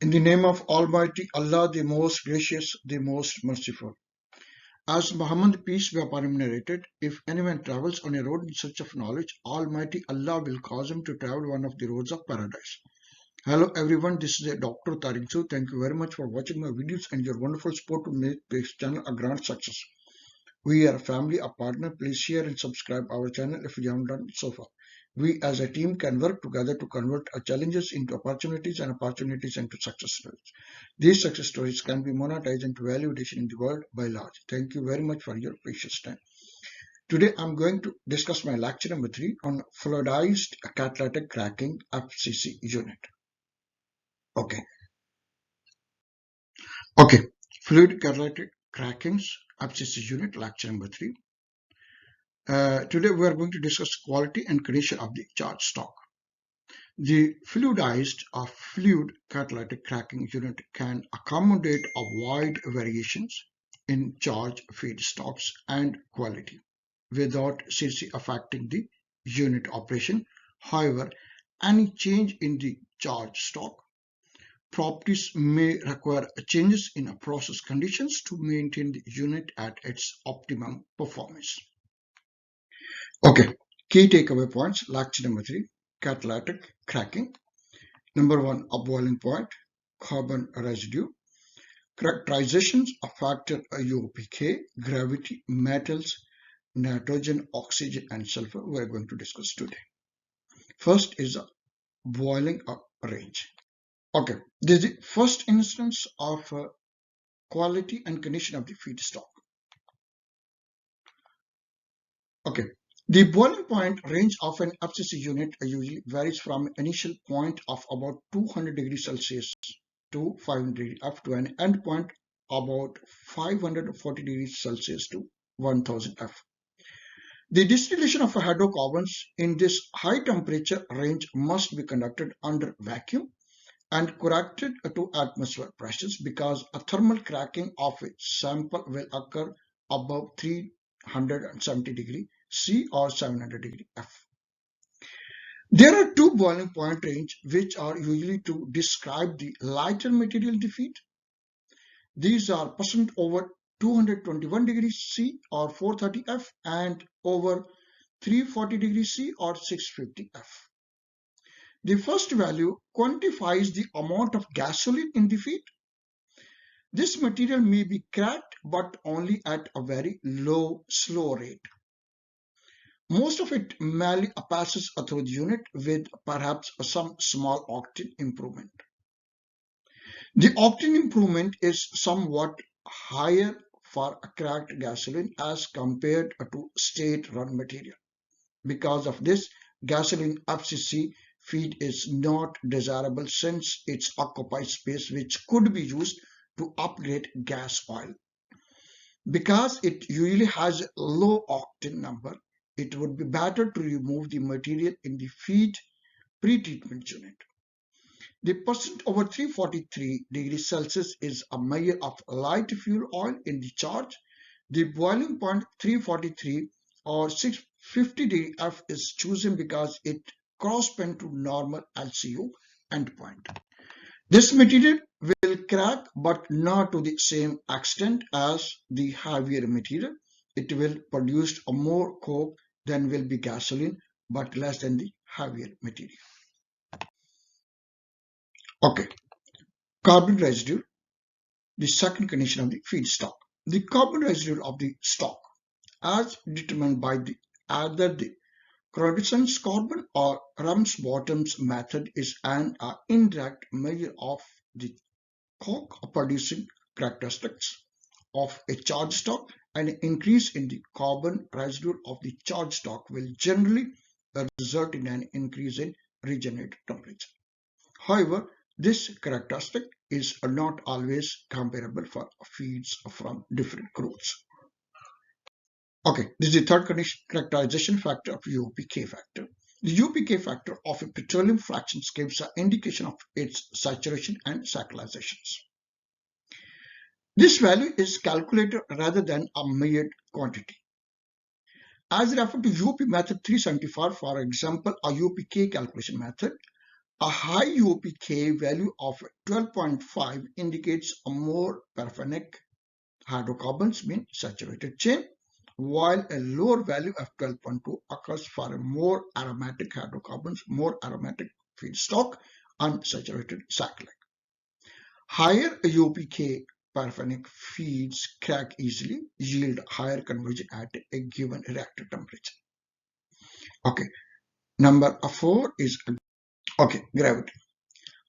In the name of Almighty Allah, the most gracious, the most merciful. As Muhammad, peace be upon him, narrated, if anyone travels on a road in search of knowledge, Almighty Allah will cause him to travel one of the roads of paradise. Hello everyone, this is Dr. Tariq Masood. Thank you very much for watching my videos and your wonderful support to make this channel a grand success. We are a family, a partner. Please share and subscribe our channel if you haven't done it so far. We as a team can work together to convert our challenges into opportunities and opportunities into success stories. These success stories can be monetized into value addition in the world by large. Thank you very much for your precious time. Today I'm going to discuss my lecture number 3 on fluidized catalytic cracking FCC unit. Okay, fluid catalytic crackings FCC unit, lecture number 3. Today we are going to discuss quality and condition of the charge stock. The fluidized or fluid catalytic cracking unit can accommodate a wide variations in charge feedstocks and quality without seriously affecting the unit operation. However, any change in the charge stock properties may require changes in process conditions to maintain the unit at its optimum performance. Okay, key takeaway points, lecture number 3, catalytic cracking. Number 1, a boiling point, carbon residue, characterizations of factor UOPK, gravity, metals, nitrogen, oxygen, and sulfur we are going to discuss today. First is a boiling range. Okay, this is the first instance of quality and condition of the feedstock. Okay. The boiling point range of an FCC unit usually varies from an initial point of about 200 degrees Celsius to 500 degrees F to an end point about 540 degrees Celsius to 1000 F. The distillation of hydrocarbons in this high temperature range must be conducted under vacuum and corrected to atmospheric pressures because a thermal cracking of a sample will occur above 370 degrees C or 700 degree F. There are two boiling point range which are usually to describe the lighter material defeat. These are percent over 221 degrees C or 430 F and over 340 degrees C or 650 F. The first value quantifies the amount of gasoline in the feed. This material may be cracked but only at a very low, slow rate. Most of it merely passes through the unit with perhaps some small octane improvement. The octane improvement is somewhat higher for cracked gasoline as compared to state-run material. Because of this, gasoline FCC feed is not desirable since it occupies space which could be used to upgrade gas oil. Because it usually has a low octane number, it would be better to remove the material in the feed pretreatment unit. The percent over 343 degrees Celsius is a measure of light fuel oil in the charge. The boiling point 343 or 650 degree F is chosen because it corresponds to normal LCO endpoint. This material will crack but not to the same extent as the heavier material. It will produce a more coke than will be gasoline but less than the heavier material. Okay, carbon residue, the second condition of the feedstock. The carbon residue of the stock as determined by either the Crodison's carbon or Rumsbottom's method is an indirect measure of the coke producing characteristics of a charge stock. An increase in the carbon residue of the charge stock will generally result in an increase in regenerated temperature. However, this characteristic is not always comparable for feeds from different crudes. Okay, this is the third characterization factor of UOPK factor. The UOPK factor of a petroleum fractions gives an indication of its saturation and cyclizations. This value is calculated rather than a measured quantity. As referred to UOP method 374, for example, a UOPK calculation method, A high UOPK value of 12.5 indicates a more paraffinic hydrocarbons mean saturated chain, while a lower value of 12.2 occurs for a more aromatic hydrocarbons, more aromatic feedstock, unsaturated cyclic. Higher UOPK paraffinic feeds crack easily, yield higher conversion at a given reactor temperature. Okay, number 4 is gravity.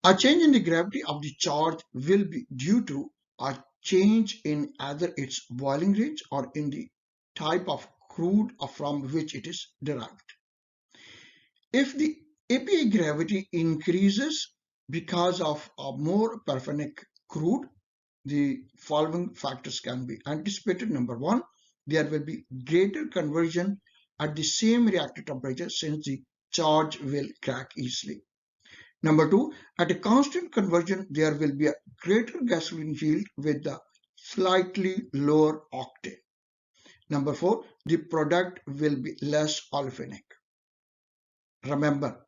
A change in the gravity of the charge will be due to a change in either its boiling range or in the type of crude from which it is derived. If the API gravity increases because of a more paraffinic crude, the following factors can be anticipated. Number 1, there will be greater conversion at the same reactor temperature since the charge will crack easily. Number 2, at a constant conversion, there will be a greater gasoline yield with the slightly lower octane. Number 4, the product will be less olefinic. Remember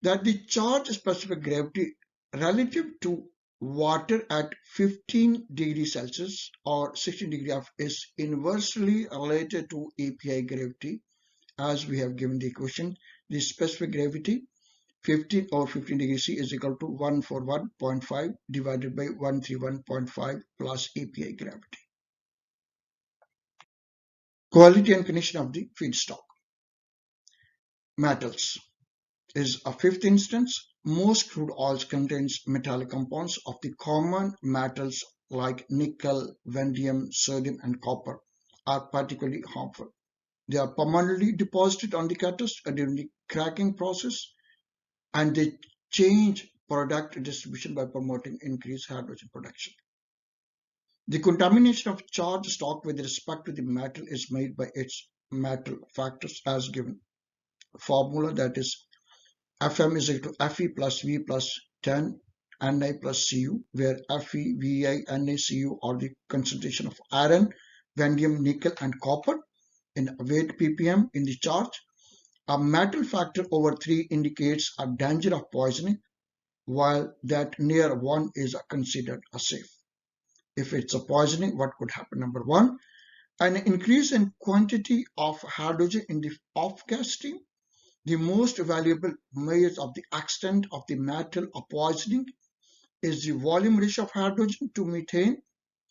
that the charge specific gravity relative to water at 15 degrees Celsius or 16 degrees F is inversely related to API gravity, as we have given the equation. The specific gravity 15 or 15 degrees C is equal to 141.5 divided by 131.5 plus API gravity. Quality and condition of the feedstock. Metals is a fifth instance. Most crude oils contains metallic compounds of the common metals like nickel, vanadium, sodium, and copper are particularly harmful. They are permanently deposited on the catalyst during the cracking process, and they change product distribution by promoting increased hydrogen production. The contamination of charged stock with respect to the metal is made by its metal factors as given. Formula, that is Fm is equal to Fe plus V plus 10 Ni plus Cu, where Fe, Vi, Na, Cu are the concentration of iron, vanadium, nickel, and copper in weight ppm in the charge. A metal factor over 3 indicates a danger of poisoning, while that near 1 is considered a safe. If it's a poisoning, what could happen? Number 1, an increase in quantity of hydrogen in the off-gas stream. The most valuable measure of the extent of the metal of poisoning is the volume ratio of hydrogen to methane,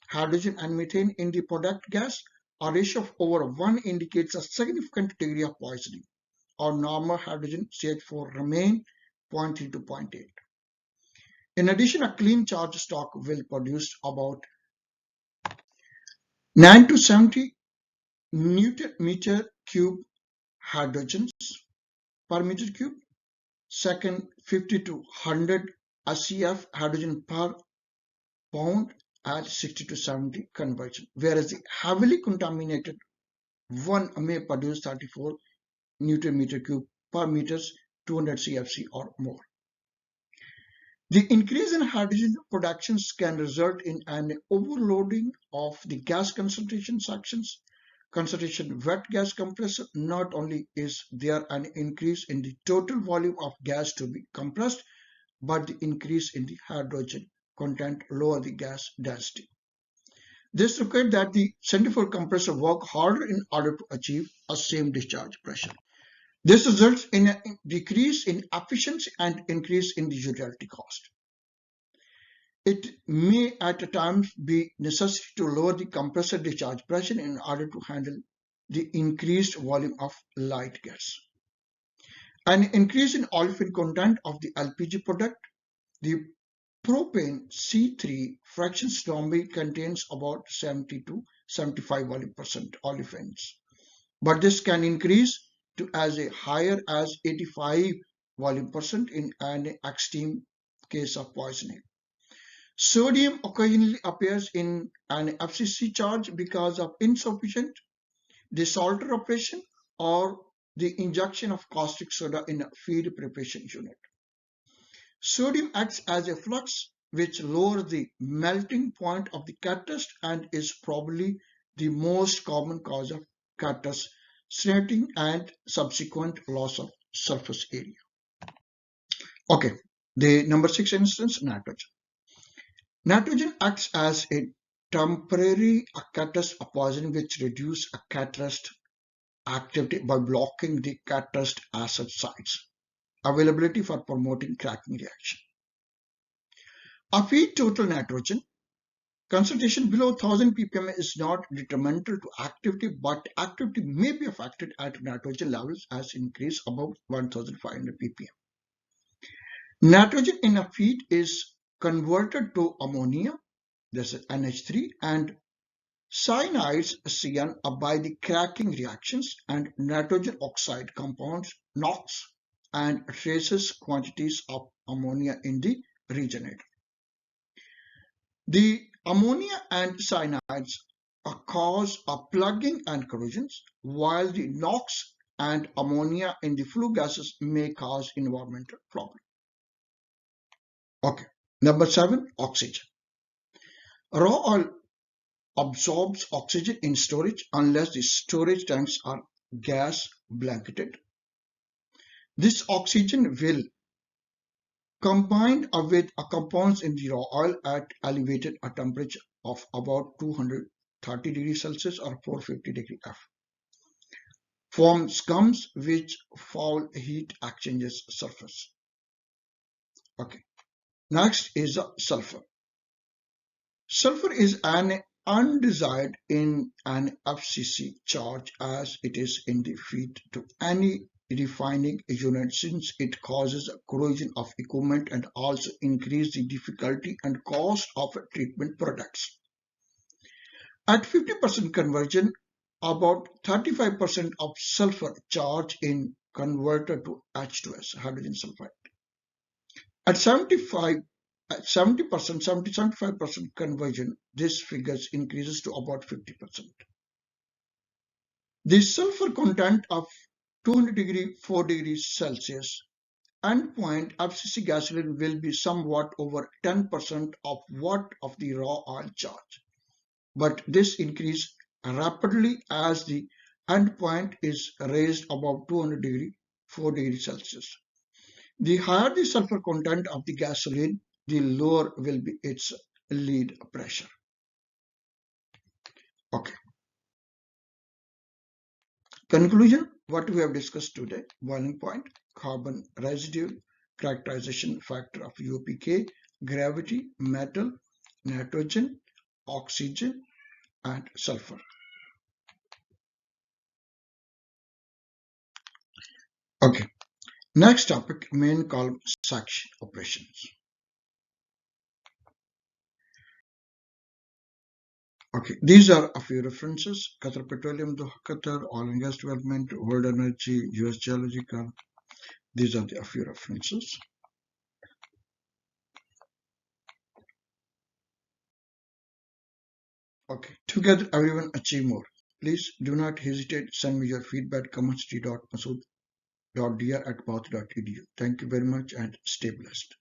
hydrogen and methane in the product gas. A ratio of over 1 indicates a significant degree of poisoning. Or normal hydrogen CH4 remain 0.3 to 0.8. In addition, a clean charge stock will produce about 9 to 70 Newton meter cube hydrogens per meter cube. Second, 50 to 100 SCF hydrogen per pound at 60 to 70 conversion, whereas the heavily contaminated one may produce 34 Newton meter cube per meters, 200 CFC or more. The increase in hydrogen productions can result in an overloading of the gas concentration sections. Concentration wet gas compressor. Not only is there an increase in the total volume of gas to be compressed, but the increase in the hydrogen content lower the gas density. This requires that the centrifugal compressor work harder in order to achieve a same discharge pressure. This results in a decrease in efficiency and increase in the utility cost. It may at times be necessary to lower the compressor discharge pressure in order to handle the increased volume of light gas. An increase in olefin content of the LPG product. The propane C3 fractions normally contains about 70 to 75 volume percent olefins, but this can increase to as a higher as 85 volume percent in an extreme case of poisoning. Sodium occasionally appears in an FCC charge because of insufficient desalter operation or the injection of caustic soda in a feed preparation unit. Sodium acts as a flux which lowers the melting point of the catalyst and is probably the most common cause of catalyst snapping and subsequent loss of surface area. Okay, the number 6 instance, nitrogen. Nitrogen acts as a temporary catalyst opposite which reduces a catalyst activity by blocking the catalyst acid sites availability for promoting cracking reaction. A feed total nitrogen concentration below 1000 ppm is not detrimental to activity, but activity may be affected at nitrogen levels as increase above 1500 ppm. Nitrogen in a feed is converted to ammonia, this is NH3, and cyanides CN by the cracking reactions, and nitrogen oxide compounds NOx and traces quantities of ammonia in the regenerator. The ammonia and cyanides cause a plugging and corrosions, while the NOx and ammonia in the flue gases may cause environmental problem. Okay, number 7, oxygen. Raw oil absorbs oxygen in storage unless the storage tanks are gas blanketed. This oxygen will combine with compounds in the raw oil at elevated a temperature of about 230 degrees Celsius or 450 degree F. Form scums which foul heat exchanges surface. Okay. Next is sulfur. Sulfur is an undesired in an FCC charge as it is in the feed to any refining unit since it causes corrosion of equipment and also increase the difficulty and cost of treatment products. At 50% conversion, about 35% of sulfur charge in converted to H2S, hydrogen sulfide. At 70%, 75% conversion, this figure increases to about 50%. The sulfur content of 200 degree 4 degrees Celsius endpoint FCC gasoline will be somewhat over 10% of what of the raw oil charge. But this increases rapidly as the endpoint is raised above 200 degree 4 degrees Celsius. The higher the sulfur content of the gasoline, the lower will be its lead pressure. Okay. Conclusion, what we have discussed today: boiling point, carbon residue, characterization factor of UOPK, gravity, metal, nitrogen, oxygen, and sulfur. Okay. Next topic, main column section operations. Okay, these are a few references: Qatar Petroleum, Doha, Qatar, Oil and Gas Development, World Energy, US Geological. These are a few references. Okay, together everyone achieve more. Please do not hesitate to send me your feedback, comments to .masood.dr@path.edu. Thank you very much and stay blessed.